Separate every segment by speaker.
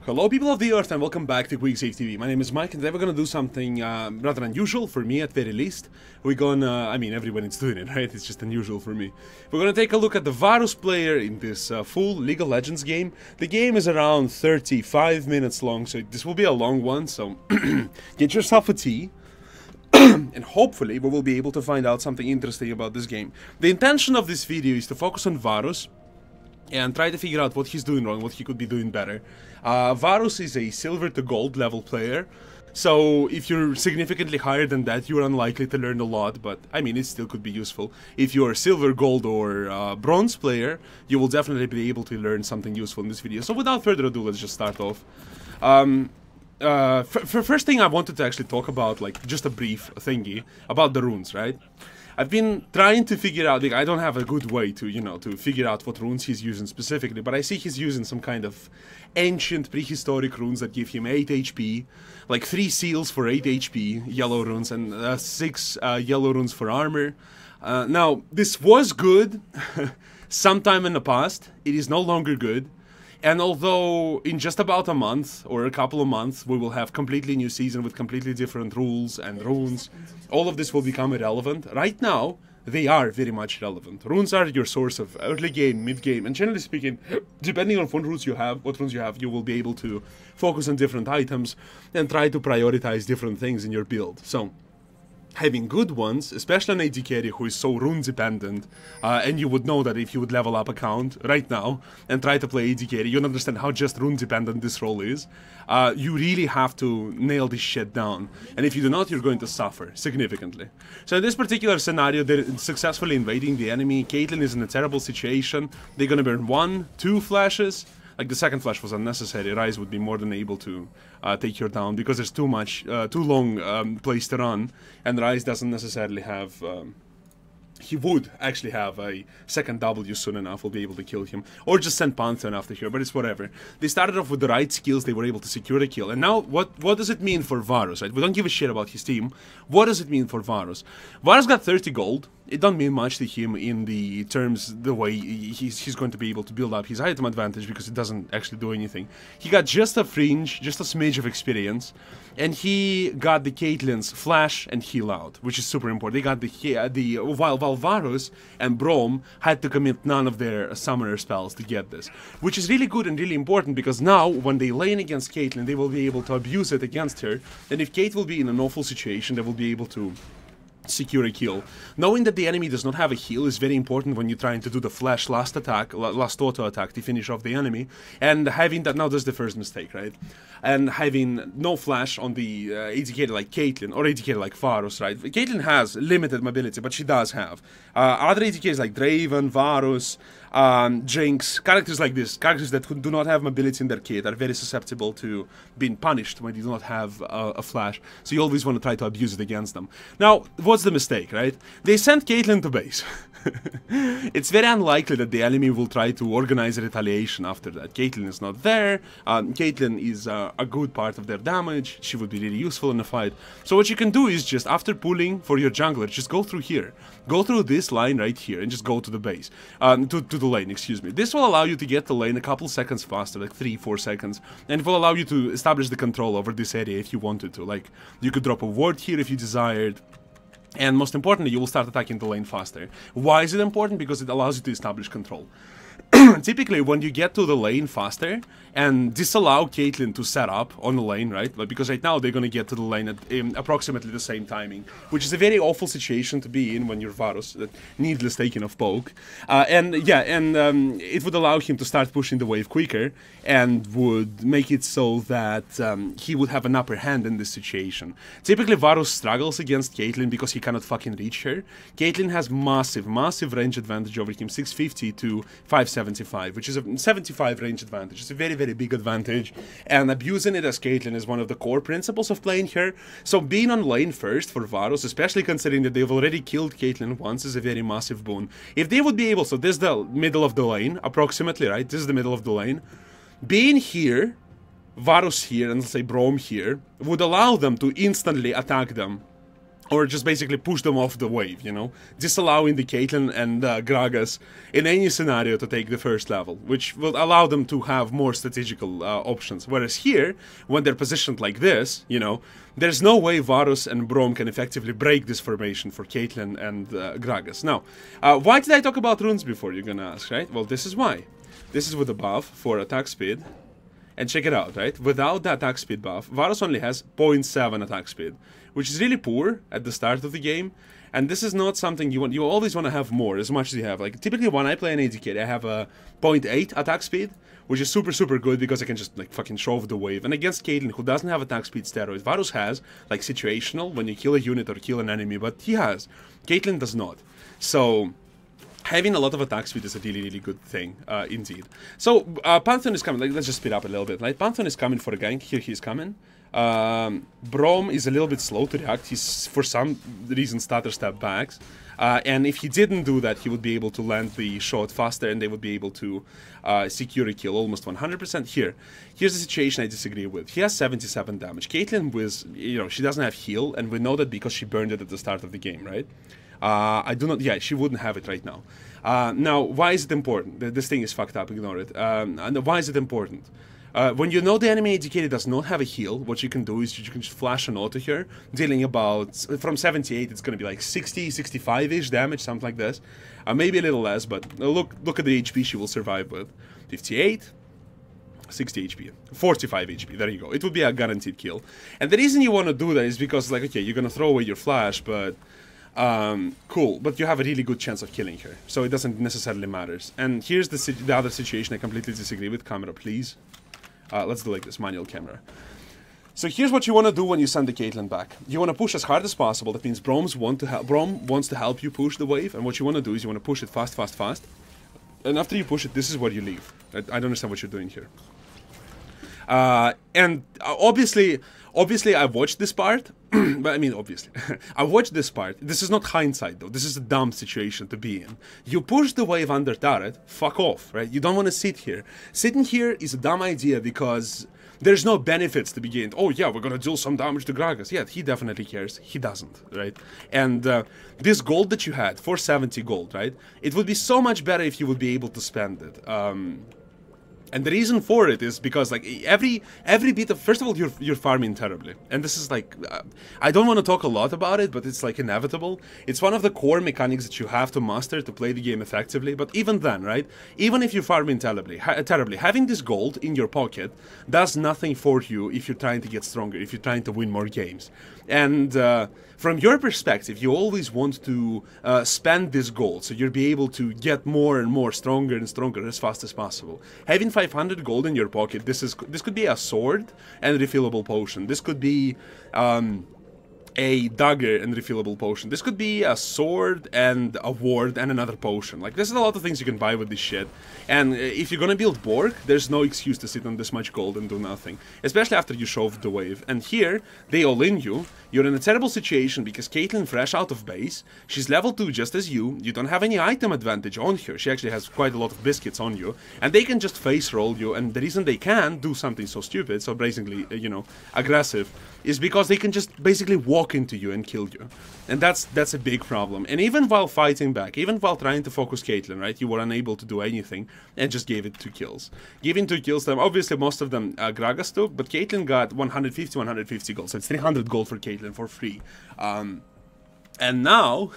Speaker 1: Hello people of the earth and welcome back to QuickSaveTV. My name is Mike and today we're gonna do something rather unusual, for me at very least. We're gonna, I mean everyone is doing it, right? It's just unusual for me. We're gonna take a look at the Varus player in this full League of Legends game. The game is around 35 minutes long, so this will be a long one, so get yourself a tea. And hopefully we will be able to find out something interesting about this game. The intention of this video is to focus on Varus and try to figure out what he's doing wrong, what he could be doing better. Varus is a silver to gold level player, so if you're significantly higher than that, you're unlikely to learn a lot, but I mean, it still could be useful. If you're a silver, gold, or bronze player, you will definitely be able to learn something useful in this video. So without further ado, let's just start off. First thing I wanted to actually talk about, like, just a brief thingy about the runes, right? I've been trying to figure out, like, I don't have a good way to, you know, to figure out what runes he's using specifically, but I see he's using some kind of ancient prehistoric runes that give him 8 HP, like 3 seals for 8 HP, yellow runes, and 6 yellow runes for armor. Now, this was good sometime in the past. It is no longer good. And although in just about a month or a couple of months we will have completely new season with completely different rules and runes, all of this will become irrelevant. Right now, they are very much relevant. Runes are your source of early game, mid game, and generally speaking, depending on what runes you have, you will be able to focus on different items and try to prioritize different things in your build. So, having good ones, especially an AD carry who is so rune dependent, and you would know that if you would level up account right now and try to play AD carry, you'll understand how just rune dependent this role is. You really have to nail this shit down, and if you do not, you're going to suffer significantly. So in this particular scenario, they're successfully invading the enemy. Caitlyn is in a terrible situation. They're gonna burn 1, 2 flashes. Like, the second flash was unnecessary. Ryze would be more than able to take her down because there's too long place to run, and Ryze doesn't necessarily have. He would actually have a second W soon enough, will be able to kill him. Or just send Pantheon after here, but it's whatever. They started off with the right skills, they were able to secure the kill. And now, what does it mean for Varus, right? We don't give a shit about his team. What does it mean for Varus? Varus got 30 gold. It don't mean much to him in the terms, the way he's going to be able to build up his item advantage, because it doesn't actually do anything. He got just a fringe, just a smidge of experience, and he got the Caitlyn's flash and heal out, which is super important. They got while Varus and Braum had to commit none of their summoner spells to get this, which is really good and really important, because now when they lane against Caitlyn, they will be able to abuse it against her, and if Kate will be in an awful situation, they will be able to secure a kill. Knowing that the enemy does not have a heal is very important when you're trying to do the flash last auto attack to finish off the enemy, and having that, now that's the first mistake, right? And having no flash on the AD like Caitlyn, or AD like Varus, right? Caitlyn has limited mobility, but she does have. Other AD like Draven, Varus, Jinx, characters like this, characters that do not have mobility in their kit, are very susceptible to being punished when they do not have a flash, so you always want to try to abuse it against them. Now, what's the mistake, right? They sent Caitlyn to base. It's very unlikely that the enemy will try to organize a retaliation after that. Caitlyn is not there. Caitlyn is a good part of their damage. She would be really useful in the fight. So what you can do is just, after pulling for your jungler, just go through here. Go through this line right here and just go to the base. To the lane, excuse me. This will allow you to get the lane a couple seconds faster, like 3-4 seconds. And it will allow you to establish the control over this area if you wanted to. Like, you could drop a ward here if you desired. And most importantly, you will start attacking the lane faster. Why is it important? Because it allows you to establish control. Typically, when you get to the lane faster and disallow Caitlyn to set up on the lane, right? Like, because right now they're gonna get to the lane at approximately the same timing, which is a very awful situation to be in when you're Varus, needless taking of poke. It would allow him to start pushing the wave quicker and would make it so that he would have an upper hand in this situation. Typically, Varus struggles against Caitlyn because he cannot fucking reach her. Caitlyn has massive range advantage over him, 650 to 575, which is a 75 range advantage. It's a very big advantage, and abusing it as Caitlyn is one of the core principles of playing her. So being on lane first for Varus, especially considering that they've already killed Caitlyn once, is a very massive boon. If they would be able, so this is the middle of the lane, approximately, right? This is the middle of the lane. Being here, Varus here, and let's say Braum here, would allow them to instantly attack them or just basically push them off the wave, you know, disallowing the Caitlyn and Gragas in any scenario to take the first level, which will allow them to have more strategical options. Whereas here, when they're positioned like this, you know, there's no way Varus and Braum can effectively break this formation for Caitlyn and Gragas. Now, why did I talk about runes before, you're gonna ask, right? Well, this is why. This is with a buff for attack speed. And check it out, right? Without the attack speed buff, Varus only has 0.7 attack speed, which is really poor at the start of the game. And this is not something you want. You always want to have more, as much as you have. Like, typically when I play an AD carry, I have a 0.8 attack speed, which is super, super good because I can just, like, fucking shove the wave. And against Caitlyn, who doesn't have attack speed steroids, Varus has, like, situational, when you kill a unit or kill an enemy, but he has. Caitlyn does not. So having a lot of attack speed is a really, really good thing, indeed. So, Pantheon is coming. Like, let's just speed up a little bit. Right? Pantheon is coming for a gank. Here he's coming. Braum is a little bit slow to react. He's, for some reason, stutter step backs. And if he didn't do that, he would be able to land the shot faster, and they would be able to secure a kill almost 100% here. Here's the situation I disagree with. He has 77 damage. Caitlyn was, you know, she doesn't have heal, and we know that because she burned it at the start of the game, right? I do not, yeah, she wouldn't have it right now. Now, why is it important? This thing is fucked up, ignore it. And why is it important? When you know the enemy AD carry does not have a heal, what you can do is you can just flash an auto here, dealing about, from 78, it's going to be like 60, 65-ish damage, something like this. Maybe a little less, but look at the HP she will survive with. 58, 60 HP, 45 HP, there you go. It would be a guaranteed kill. And the reason you want to do that is because, like, okay, you're going to throw away your flash, but cool, but you have a really good chance of killing her, so it doesn't necessarily matter. And here's the other situation I completely disagree with. Camera, please. Let's do like this, manual camera. So here's what you want to do when you send the Caitlyn back. You want to push as hard as possible. That means Braum wants to help you push the wave, and what you want to do is you want to push it fast, fast, fast. And after you push it, this is where you leave. I don't understand what you're doing here. And obviously I watched this part, but I mean, obviously, I watched this part. This is not hindsight, though. This is a dumb situation to be in. You push the wave under turret, fuck off, right? You don't want to sit here. Sitting here is a dumb idea because there's no benefits to be gained. Oh, yeah, we're gonna deal some damage to Gragas. Yeah, he definitely cares. He doesn't, right? And this gold that you had, 470 gold, right? It would be so much better if you would be able to spend it. And the reason for it is because, like, every bit of, first of all, you're farming terribly, and this is like, I don't want to talk a lot about it, but it's like inevitable. It's one of the core mechanics that you have to master to play the game effectively. But even then, right, even if you're farming terribly, having this gold in your pocket does nothing for you if you're trying to get stronger, if you're trying to win more games. And from your perspective, you always want to spend this gold, so you'll be able to get more and more, stronger and stronger as fast as possible. Having 500 gold in your pocket, this could be a sword and refillable potion. This could be a dagger and refillable potion. This could be a sword and a ward and another potion. Like, there's a lot of things you can buy with this shit. And if you're gonna build Borg, there's no excuse to sit on this much gold and do nothing. Especially after you shove the wave. And here, they all in you. You're in a terrible situation because Caitlyn, fresh out of base, she's level 2 just as you. You don't have any item advantage on her. She actually has quite a lot of biscuits on you. And they can just face roll you. And the reason they can do something so stupid, so basically, you know, aggressive, is because they can just basically walk into you and kill you. And that's a big problem. And even while fighting back, even while trying to focus Caitlyn, right, you were unable to do anything and just gave it 2 kills. Giving 2 kills them, obviously most of them Gragas took, but Caitlyn got 150 gold, so it's 300 gold for Caitlyn for free. And now,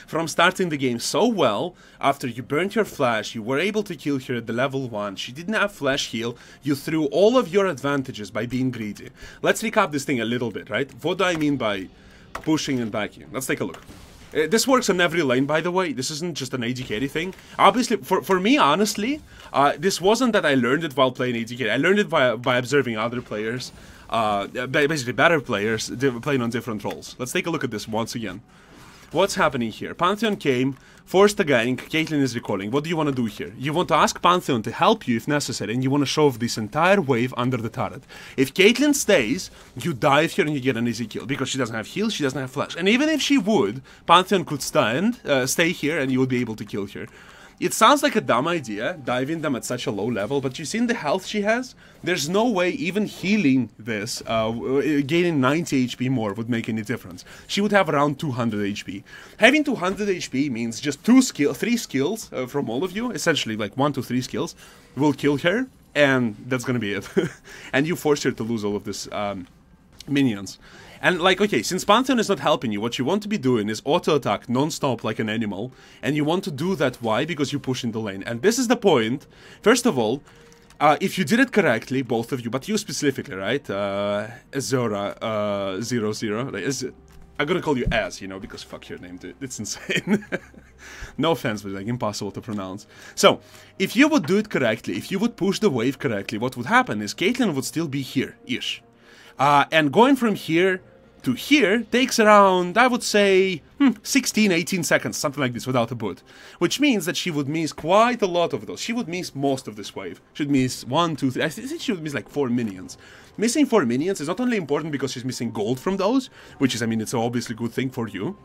Speaker 1: from starting the game so well, after you burnt your flash, you were able to kill her at the level 1, she didn't have flash heal, you threw all of your advantages by being greedy. Let's recap this thing a little bit, right? What do I mean by pushing and backing? Let's take a look. This works on every lane, by the way. This isn't just an AD carry thing. Obviously, for me, honestly, this wasn't that I learned it while playing AD carry. I learned it by observing other players, basically better players, playing on different roles. Let's take a look at this once again. What's happening here? Pantheon came, forced a gank, Caitlyn is recalling. What do you want to do here? You want to ask Pantheon to help you if necessary, and you want to shove this entire wave under the turret. If Caitlyn stays, you dive here and you get an easy kill, because she doesn't have heal, she doesn't have flash. And even if she would, Pantheon could stay here and you would be able to kill her. It sounds like a dumb idea, diving them at such a low level, but you seen the health she has? There's no way even healing this, gaining 90 HP more would make any difference. She would have around 200 HP. Having 200 HP means just 3 skills from all of you, essentially like 1 to 3 skills, will kill her, and that's gonna be it. And you force her to lose all of this minions. And like, okay, since Pantheon is not helping you, what you want to be doing is auto-attack non-stop like an animal. And you want to do that, why? Because you push in the lane. And this is the point. First of all, if you did it correctly, both of you, but you specifically, right? Azora 00, like, I'm gonna call you Az, you know, because fuck your name, dude. It's insane. No offense, but like impossible to pronounce. So, if you would do it correctly, if you would push the wave correctly, what would happen is Caitlyn would still be here-ish. And going from here to here takes around, I would say, 16, 18 seconds, something like this, without a boot. Which means that she would miss quite a lot of those. She would miss most of this wave. She'd miss 1, 2, 3, I think she would miss like 4 minions. Missing 4 minions is not only important because she's missing gold from those, which is, I mean, it's obviously a good thing for you,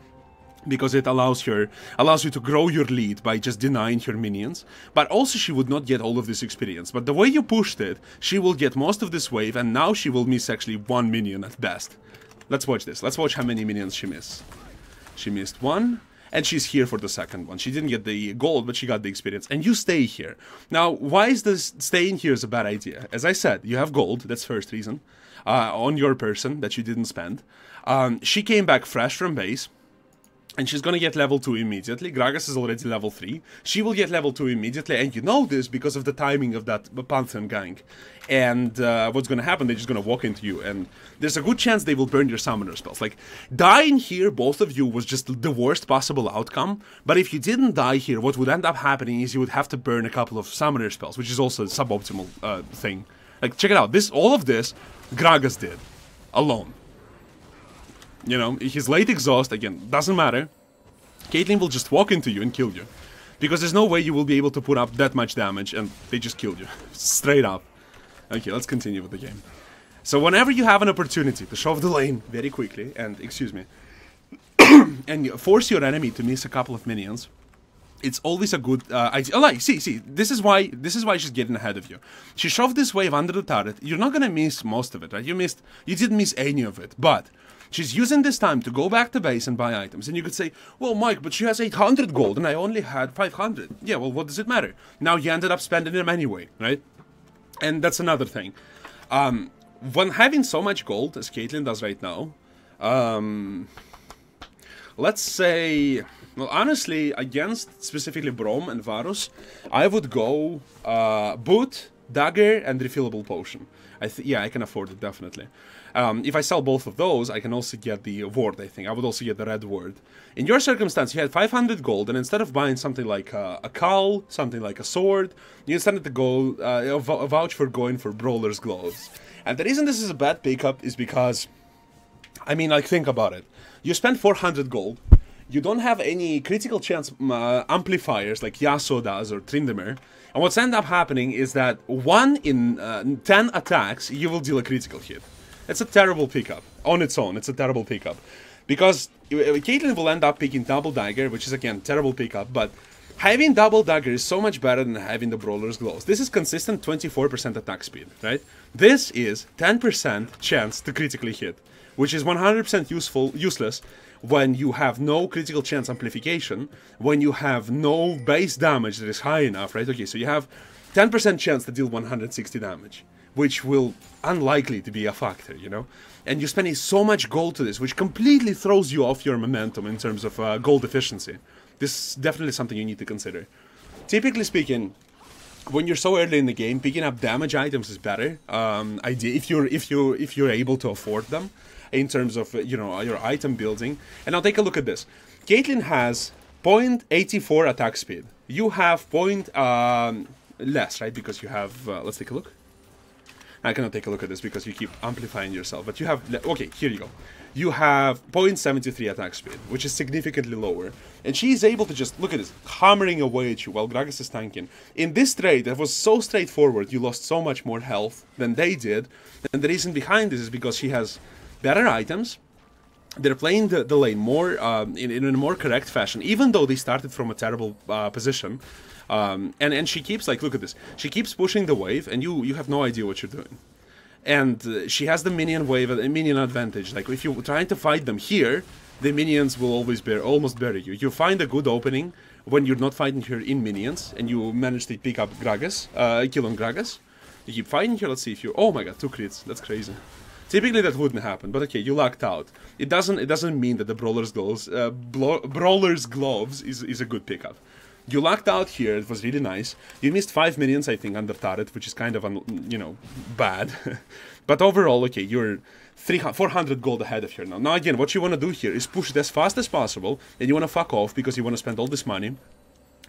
Speaker 1: because it allows you to grow your lead by just denying her minions, but also she would not get all of this experience. But the way you pushed it, she will get most of this wave, and now she will miss actually 1 minion at best. Let's watch this. Let's watch how many minions she missed. She missed 1, and she's here for the second one. She didn't get the gold, but she got the experience. And you stay here. Now, why is this staying here is a bad idea? As I said, you have gold, that's first reason, on your person that you didn't spend. She came back fresh from base, and she's gonna get level 2 immediately. Gragas is already level 3. She will get level 2 immediately, and you know this because of the timing of that Pantheon gang. And what's gonna happen, they're just gonna walk into you, and there's a good chance they will burn your summoner spells. Like, dying here, both of you, was just the worst possible outcome, but if you didn't die here, what would end up happening is you would have to burn a couple of summoner spells, which is also a suboptimal thing. Like, check it out, all of this, Gragas did, alone. You know, his late exhaust, again, doesn't matter. Caitlyn will just walk into you and kill you. Because there's no way you will be able to put up that much damage, and they just killed you. Straight up. Okay, let's continue with the game. So whenever you have an opportunity to shove the lane very quickly, and, excuse me, and you force your enemy to miss a couple of minions, it's always a good idea. Oh, like, see, this is why she's getting ahead of you. She shoved this wave under the turret. You're not gonna miss most of it, right? You didn't miss any of it, but she's using this time to go back to base and buy items. And you could say, well, Mike, but she has 800 gold and I only had 500. Yeah, well, what does it matter? Now you ended up spending them anyway, right? And that's another thing. When having so much gold, as Caitlyn does right now, let's say, well, honestly, against specifically Braum and Varus, I would go boot, dagger, and refillable potion. Yeah, I can afford it, definitely. If I sell both of those, I can also get the ward, I think. I would also get the red ward. In your circumstance, you had 500 gold, and instead of buying something like a cowl, something like a sword, you decided to go, vouch for going for Brawler's Gloves. And the reason this is a bad pickup is because, I mean, like, think about it. You spend 400 gold, you don't have any critical chance amplifiers like Yasuo does or Tryndamere, and what's end up happening is that 1 in 10 attacks, you will deal a critical hit. It's a terrible pickup. On its own, it's a terrible pickup. Because Caitlyn will end up picking double dagger, which is again, terrible pickup, but having double dagger is so much better than having the Brawler's Gloves. This is consistent 24% attack speed, right? This is 10% chance to critically hit, which is 100% useless when you have no critical chance amplification, when you have no base damage that is high enough, right? Okay, so you have 10% chance to deal 160 damage, which will unlikely to be a factor, you know? And you're spending so much gold to this, which completely throws you off your momentum in terms of gold efficiency. This is definitely something you need to consider. Typically speaking, when you're so early in the game, picking up damage items is better. If you're able to afford them, in terms of you know, your item building. And now take a look at this. Caitlyn has 0.84 attack speed. You have less, right? Because you have. Let's take a look. I cannot take a look at this because you keep amplifying yourself. But you have. Okay, here you go. You have 0.73 attack speed, which is significantly lower. And she's able to just, look at this, hammering away at you while Gragas is tanking. In this trade, that was so straightforward, you lost so much more health than they did. And the reason behind this is because she has better items, they're playing the lane more in a more correct fashion, even though they started from a terrible position. And she keeps, like, look at this. She keeps pushing the wave, and you have no idea what you're doing. And she has the minion wave, minion advantage. Like, if you're trying to fight them here, the minions will always almost bury you. You find a good opening when you're not fighting her in minions, and you manage to pick up Gragas, Caitlyn-Gragas. You keep fighting here. Let's see if you. Oh my god, 2 crits. That's crazy. Typically that wouldn't happen, but okay, you lucked out. It doesn't mean that the Brawler's Gloves is a good pickup. You lucked out here. It was really nice. You missed 5 minions, I think, under turret, which is kind of, bad. But overall, okay, you're 400 gold ahead of her now. Now again, what you want to do here is push it as fast as possible, and you want to fuck off because you want to spend all this money.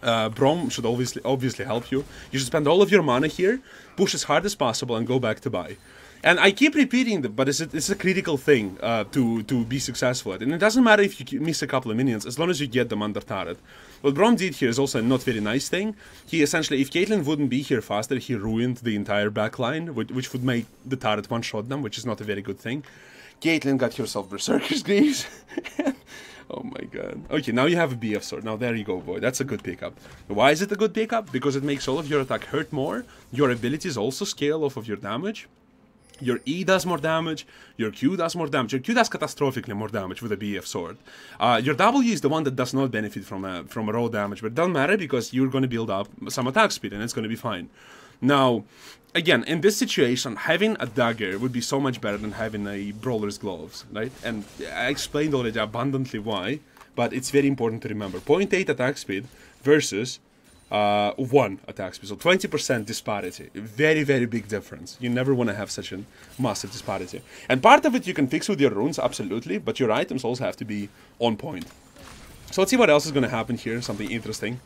Speaker 1: Braum should obviously help you. You should spend all of your mana here, push as hard as possible, and go back to buy. And I keep repeating that, but it's a critical thing to be successful at. And it doesn't matter if you miss a couple of minions, as long as you get them under turret. What Braum did here is also a not very nice thing. He essentially, if Caitlyn wouldn't be here faster, he ruined the entire backline, which would make the turret one-shot them, which is not a very good thing. Caitlyn got herself Berserker's Greaves. Oh my god. Okay, now you have a BF sword. Now there you go, boy. That's a good pickup. Why is it a good pickup? Because it makes all of your attack hurt more. Your abilities also scale off of your damage. Your E does more damage, your Q does more damage. Your Q does catastrophically more damage with a BF sword. Your W is the one that does not benefit from a raw damage, but it doesn't matter because you're going to build up some attack speed and it's going to be fine. Now, again, in this situation, having a dagger would be so much better than having a Brawler's Gloves, right? And I explained already abundantly why, but it's very important to remember. 0.8 attack speed versus 1 attack speed, so 20% disparity. Very, very big difference. You never want to have such a massive disparity. And part of it you can fix with your runes, absolutely, but your items also have to be on point. So let's see what else is going to happen here, something interesting.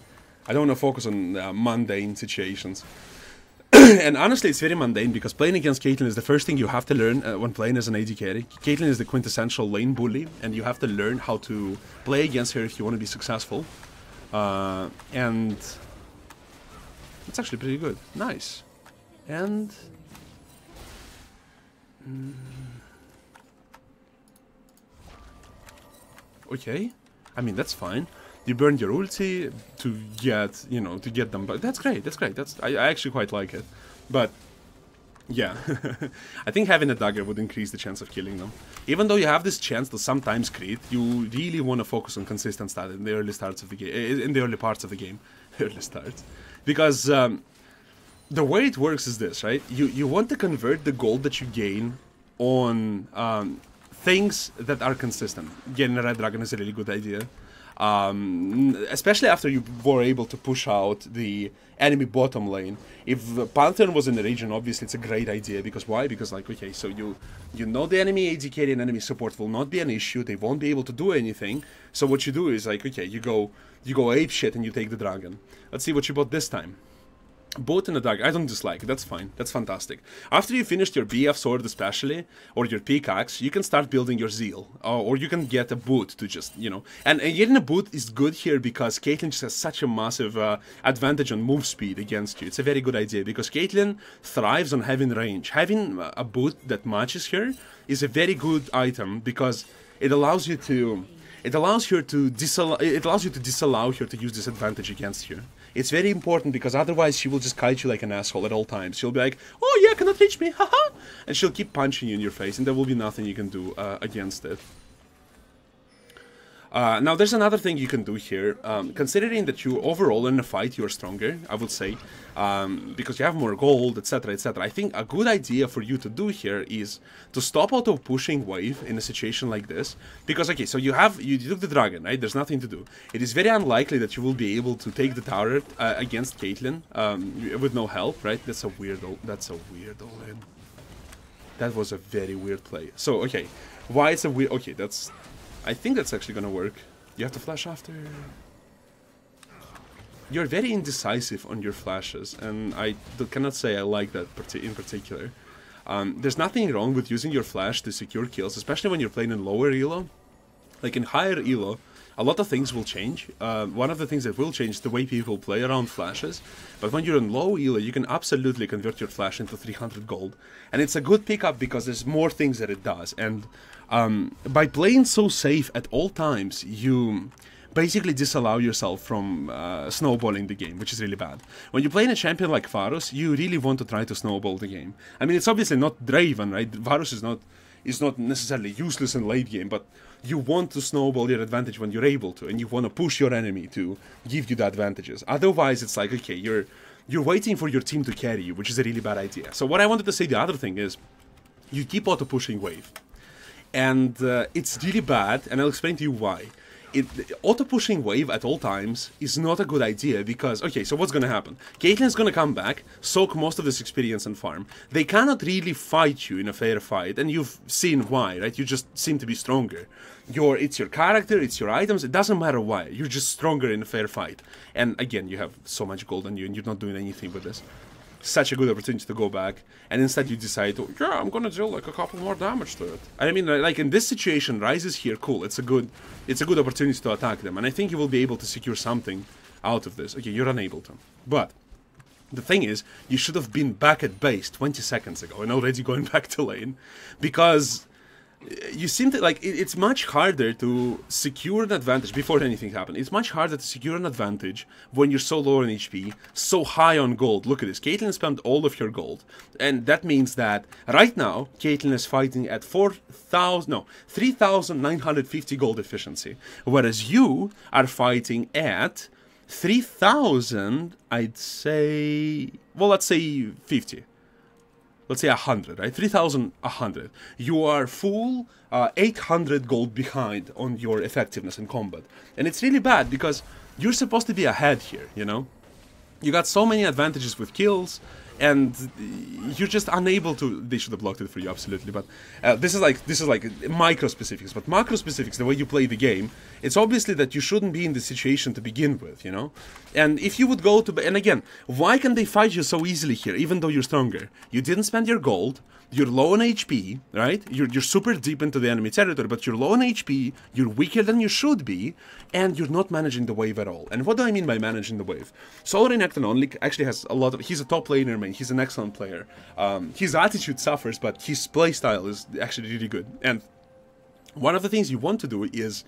Speaker 1: I don't want to focus on mundane situations. And honestly, it's very mundane, because playing against Caitlyn is the first thing you have to learn when playing as an AD carry. Caitlyn is the quintessential lane bully, and you have to learn how to play against her if you want to be successful. And it's actually pretty good. Nice. And okay. I mean, that's fine. You burned your ulti to get, to get them, but that's great. That's great. I actually quite like it. But yeah, I think having a dagger would increase the chance of killing them. Even though you have this chance to sometimes crit, you really want to focus on consistent stat in the early starts of the game, in the early parts of the game, early starts, because the way it works is this, right? You want to convert the gold that you gain on things that are consistent. Getting a red dragon is a really good idea. Especially after you were able to push out the enemy bottom lane. If Pantheon was in the region, obviously it's a great idea, because why? Because, like, okay, so you know the enemy AD carry and enemy support will not be an issue, they won't be able to do anything, so what you do is, like, okay, you go ape shit and you take the dragon. Let's see what you bought this time. Both in a dagger. I don't dislike it, that's fine, that's fantastic. After you finished your BF sword especially, or your pickaxe, you can start building your zeal. Or you can get a boot to just, And getting a boot is good here because Caitlyn just has such a massive advantage on move speed against you. It's a very good idea because Caitlyn thrives on having range. Having a boot that matches her is a very good item because it allows you to... It allows you to disallow her to use this advantage against you. It's very important because otherwise she will just kite you like an asshole at all times. She'll be like, oh yeah, cannot reach me, haha! And she'll keep punching you in your face and there will be nothing you can do against it. Now there's another thing you can do here, considering that you overall in a fight you're stronger, I would say, because you have more gold, etc, etc. I think a good idea for you to do here is to stop auto pushing wave in a situation like this, because okay, so you took the dragon, right? There's nothing to do. It is very unlikely that you will be able to take the tower against Caitlyn with no help, right? That's a weird win. That was a very weird play. So okay, why it's a weird? Okay, I think that's actually gonna work. You have to flash after. You're very indecisive on your flashes, and I cannot say I like that in particular. There's nothing wrong with using your flash to secure kills, especially when you're playing in lower elo. Like in higher elo, a lot of things will change. One of the things that will change is the way people play around flashes. But when you're on low elo, you can absolutely convert your flash into 300 gold. And it's a good pickup because there's more things that it does. And by playing so safe at all times, you basically disallow yourself from snowballing the game, which is really bad. When you play in a champion like Varus, you really want to try to snowball the game. I mean, it's obviously not Draven, right? Varus is not necessarily useless in late game, but you want to snowball your advantage when you're able to, and you want to push your enemy to give you the advantages. Otherwise, it's like, okay, you're waiting for your team to carry you, which is a really bad idea. So what I wanted to say, the other thing is, you keep auto-pushing wave. And it's really bad, and I'll explain to you why. Auto-pushing wave at all times is not a good idea because, okay, so what's gonna happen? Caitlyn's gonna come back, soak most of this experience and farm. They cannot really fight you in a fair fight, and you've seen why, right? You just seem to be stronger. It's your character, it's your items, it doesn't matter why. You're just stronger in a fair fight. And again, you have so much gold on you and you're not doing anything with this. Such a good opportunity to go back, and instead you decide, oh, yeah, I'm gonna deal like a couple more damage to it. I mean, like in this situation, Ryze is here, cool. It's a good opportunity to attack them, and I think you will be able to secure something out of this. Okay, you're unable to, but the thing is, you should have been back at base 20 seconds ago and already going back to lane, because you seem to, like, it's much harder to secure an advantage before anything happens. It's much harder to secure an advantage when you're so low on HP, so high on gold. Look at this. Caitlyn spent all of your gold. And that means that right now, Caitlyn is fighting at 3,950 gold efficiency. Whereas you are fighting at 3,000, I'd say, well, let's say 50. Let's say 100, right? 3,100. You are full 800 gold behind on your effectiveness in combat. And it's really bad because you're supposed to be ahead here, you know? You got so many advantages with kills, and you're just unable to. They should have blocked it for you, absolutely. But this is like micro specifics. But macro specifics, the way you play the game, it's obviously that you shouldn't be in this situation to begin with, you know. And if you would go to, and again, why can they fight you so easily here, even though you're stronger? You didn't spend your gold. You're low on HP, right? You're super deep into the enemy territory, but you're low on HP, you're weaker than you should be, and you're not managing the wave at all. And what do I mean by managing the wave? Solar Renekton actually has a lot of... He's a top laner, man. He's an excellent player. His attitude suffers, but his playstyle is actually really good. And one of the things you want to do is...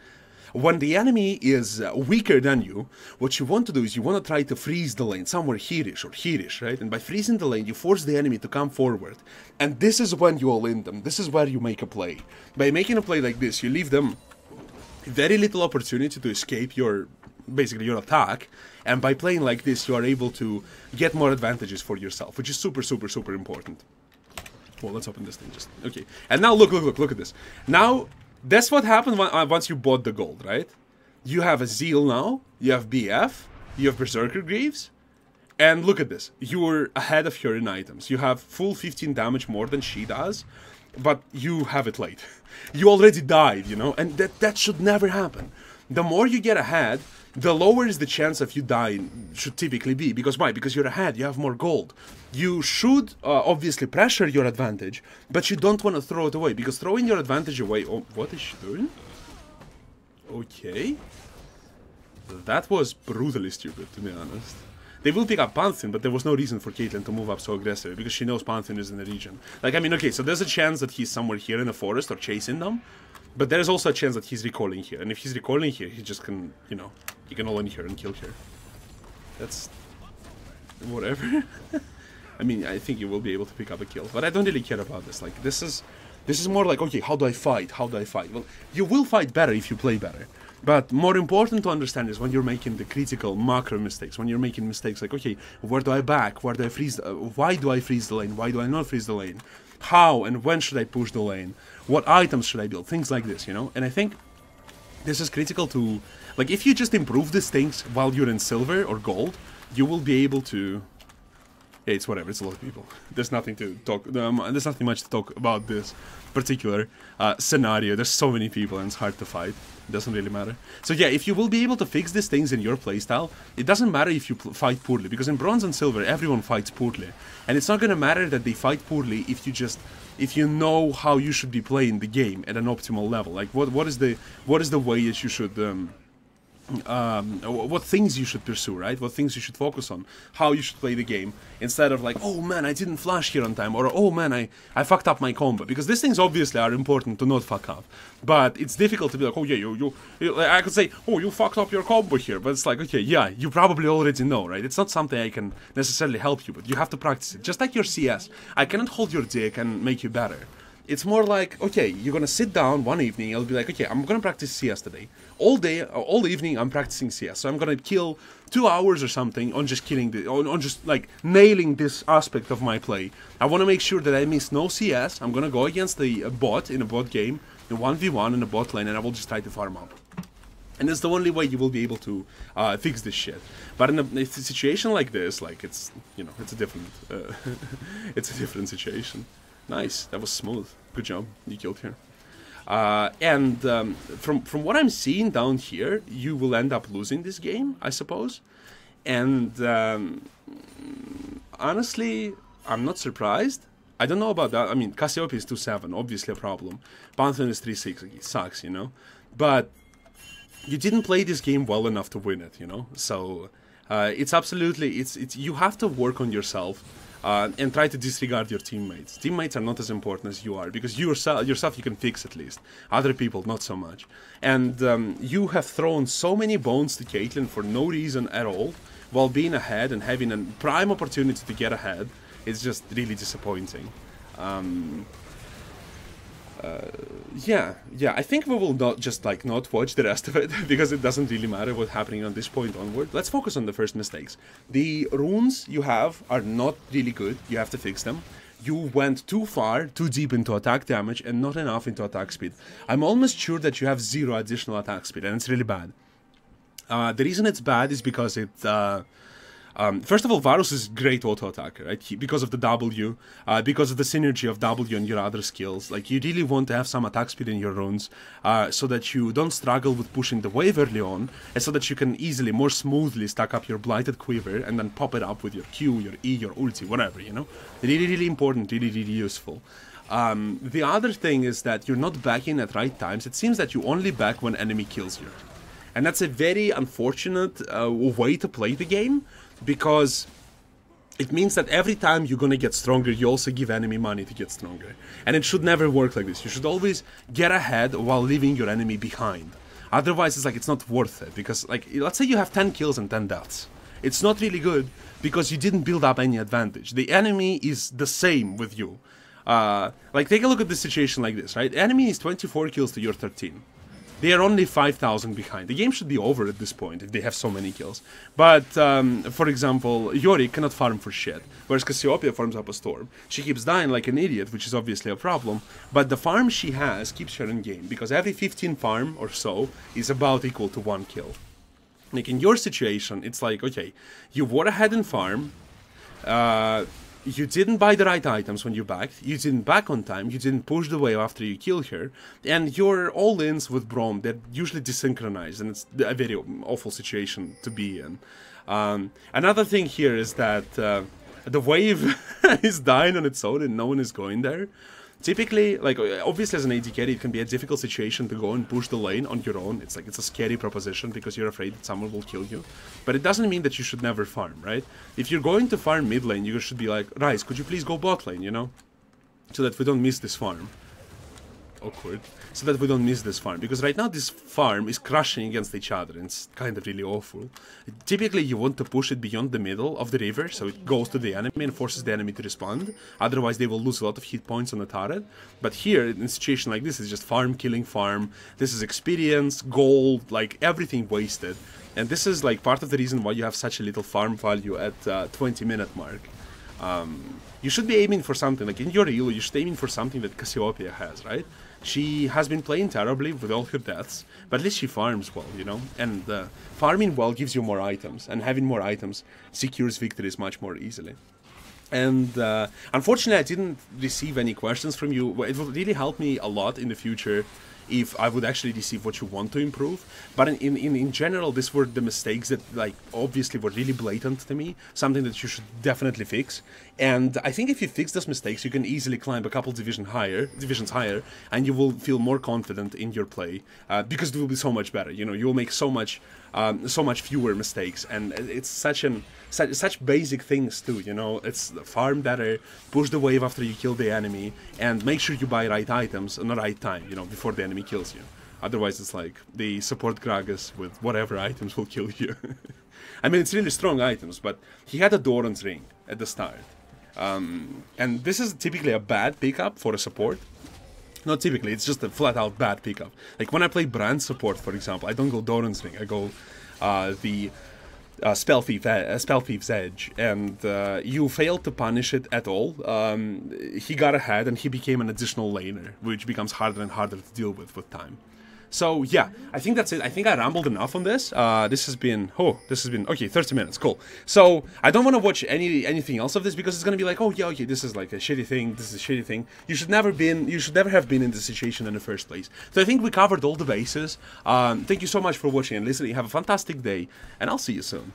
Speaker 1: when the enemy is weaker than you, what you want to do is you want to try to freeze the lane somewhere here-ish or here-ish, right? And by freezing the lane, you force the enemy to come forward. And this is when you all-in them. This is where you make a play. By making a play like this, you leave them very little opportunity to escape basically your attack. And by playing like this, you are able to get more advantages for yourself, which is super, super, super important. Well, let's open this thing just... Okay. And now look at this. Now... that's what happened once you bought the gold, right? You have a Zeal now, you have BF, you have Berserker Greaves, and look at this. You're ahead of her in items. You have full 15 damage more than she does, but you have it late. You already died, you know, and that should never happen. The more you get ahead, the lower is the chance of you dying should typically be. Because why? Because you're ahead, you have more gold. You should obviously pressure your advantage, but you don't want to throw it away, because throwing your advantage away... Oh, what is she doing? Okay. That was brutally stupid, to be honest. They will pick up Pantheon, but there was no reason for Caitlyn to move up so aggressively, because she knows Pantheon is in the region. Like, I mean, okay, so there's a chance that he's somewhere here in the forest or chasing them, but there's also a chance that he's recalling here. And if he's recalling here, he just can, you know, he can all in here and kill here. That's... whatever. I mean, I think you will be able to pick up a kill, but I don't really care about this. Like, this is more like, okay, how do I fight? How do I fight? Well, you will fight better if you play better. But more important to understand is when you're making the critical macro mistakes, when you're making mistakes like, okay, where do I back? Where do I freeze? Why do I freeze the lane? Why do I not freeze the lane? How and when should I push the lane? What items should I build? Things like this, you know? And I think this is critical to... like, if you just improve these things while you're in silver or gold, you will be able to... yeah, it's whatever, it's a lot of people. There's nothing to talk... there's nothing much to talk about this particular scenario. There's so many people and it's hard to fight. It doesn't really matter. So yeah, if you will be able to fix these things in your playstyle, it doesn't matter if you fight poorly, because in bronze and silver, everyone fights poorly. And it's not gonna matter that they fight poorly if you just... if you know how you should be playing the game at an optimal level. Like, what is the way that you should... what things you should pursue, right? What things you should focus on, how you should play the game, instead of like, oh man, I didn't flash here on time, or oh man, I fucked up my combo. Because these things obviously are important to not fuck up, but it's difficult to be like, oh yeah, I could say, oh, you fucked up your combo here, but it's like, okay, yeah, you probably already know, right? It's not something I can necessarily help you, but you have to practice it. Just like your CS, I cannot hold your dick and make you better. It's more like, okay, you're gonna sit down one evening, I'll be like, okay, I'm gonna practice CS today. All day, all evening, I'm practicing CS. So I'm gonna kill 2 hours or something on just killing on just like nailing this aspect of my play. I wanna make sure that I miss no CS. I'm gonna go against the bot in a bot game, in 1v1 in a bot lane, and I will just try to farm up. And it's the only way you will be able to fix this shit. But in a situation like this, like it's, you know, it's a different, it's a different situation. Nice, that was smooth. Good job, you killed here. From what I'm seeing down here, you will end up losing this game, I suppose. And honestly, I'm not surprised. I don't know about that. I mean, Cassiopeia is 2-7, obviously a problem. Pantheon is 3-6, it sucks, you know. But you didn't play this game well enough to win it, you know. So it's absolutely, it's you have to work on yourself. And try to disregard your teammates. Teammates are not as important as you are, because yourself you can fix at least. Other people, not so much. And you have thrown so many bones to Caitlyn for no reason at all, while being ahead and having a prime opportunity to get ahead. It's just really disappointing. Yeah, I think we will not just like not watch the rest of it, because it doesn't really matter what's happening on this point onward. Let's focus on the first mistakes. The runes you have are not really good, you have to fix them. You went too far, too deep into attack damage and not enough into attack speed. I'm almost sure that you have 0 additional attack speed, and it's really bad. The reason it's bad is because it... first of all, Varus is great auto-attacker, right? Because of the W, because of the synergy of W and your other skills. Like, you really want to have some attack speed in your runes, so that you don't struggle with pushing the wave early on, and so that you can easily, more smoothly stack up your blighted quiver and then pop it up with your Q, your E, your ulti, whatever, you know? Really important, really useful. The other thing is that you're not backing at right times. It seems that you only back when enemy kills you. And that's a very unfortunate way to play the game, because it means that every time you're gonna get stronger, you also give enemy money to get stronger. And it should never work like this. You should always get ahead while leaving your enemy behind. Otherwise, it's like, it's not worth it. Because, like, let's say you have 10 kills and 10 deaths. It's not really good, because you didn't build up any advantage. The enemy is the same with you. Like, take a look at the situation like this, right? The enemy is 24 kills to your 13. They are only 5,000 behind. The game should be over at this point if they have so many kills. But, for example, Yorick cannot farm for shit, whereas Cassiopeia farms up a storm. She keeps dying like an idiot, which is obviously a problem, but the farm she has keeps her in game, because every 15 farm or so is about equal to 1 kill. Like, in your situation, it's like, okay, you went ahead and farm, you didn't buy the right items when you backed, you didn't back on time, you didn't push the wave after you kill her, and your all-ins with Braum, they're usually desynchronized, and it's a very awful situation to be in. Another thing here is that the wave is dying on its own and no one is going there. Typically, like, obviously as an AD carry, it can be a difficult situation to go and push the lane on your own. It's like, it's a scary proposition because you're afraid that someone will kill you. But it doesn't mean that you should never farm, right? If you're going to farm mid lane, you should be like, Rise, could you please go bot lane, you know? So that we don't miss this farm. Awkward. So that we don't miss this farm. Because right now this farm is crushing against each other and it's kind of really awful. Typically you want to push it beyond the middle of the river so it goes to the enemy and forces the enemy to respond. Otherwise they will lose a lot of hit points on the turret. But here, in a situation like this, it's just farm killing farm. This is experience, gold, like everything wasted. And this is like part of the reason why you have such a little farm value at 20-minute mark. You should be aiming for something, like in your elo, you should be aiming for something that Cassiopeia has, right? She has been playing terribly with all her deaths, but at least she farms well, you know? And farming well gives you more items, and having more items secures victories much more easily. And unfortunately, I didn't receive any questions from you. It would really help me a lot in the future if I would actually receive what you want to improve. But in general, these were the mistakes that, like, obviously were really blatant to me, something that you should definitely fix. And I think if you fix those mistakes, you can easily climb a couple divisions higher, and you will feel more confident in your play because it will be so much better. You know, you will make so much fewer mistakes, and it's such basic things too. You know, it's farm better, push the wave after you kill the enemy, and make sure you buy right items in the right time. You know, before the enemy kills you. Otherwise, it's like the support Gragas with whatever items will kill you. I mean, it's really strong items, but he had a Doran's Ring at the start. And this is typically a bad pickup for a support. Not typically, it's just a flat-out bad pickup. Like, when I play brand support, for example, I don't go Doran's Ring, I go the Spell Thief's Edge, and you failed to punish it at all. He got ahead, and he became an additional laner, which becomes harder and harder to deal with time. So yeah, I think that's it. I think I rambled enough on this. This has been okay, 30 minutes, cool. So I don't want to watch anything else of this because it's gonna be like, oh yeah, okay, this is like a shitty thing. This is a shitty thing. You should never have been in this situation in the first place. So I think we covered all the bases. Thank you so much for watching and listening. Have a fantastic day, and I'll see you soon.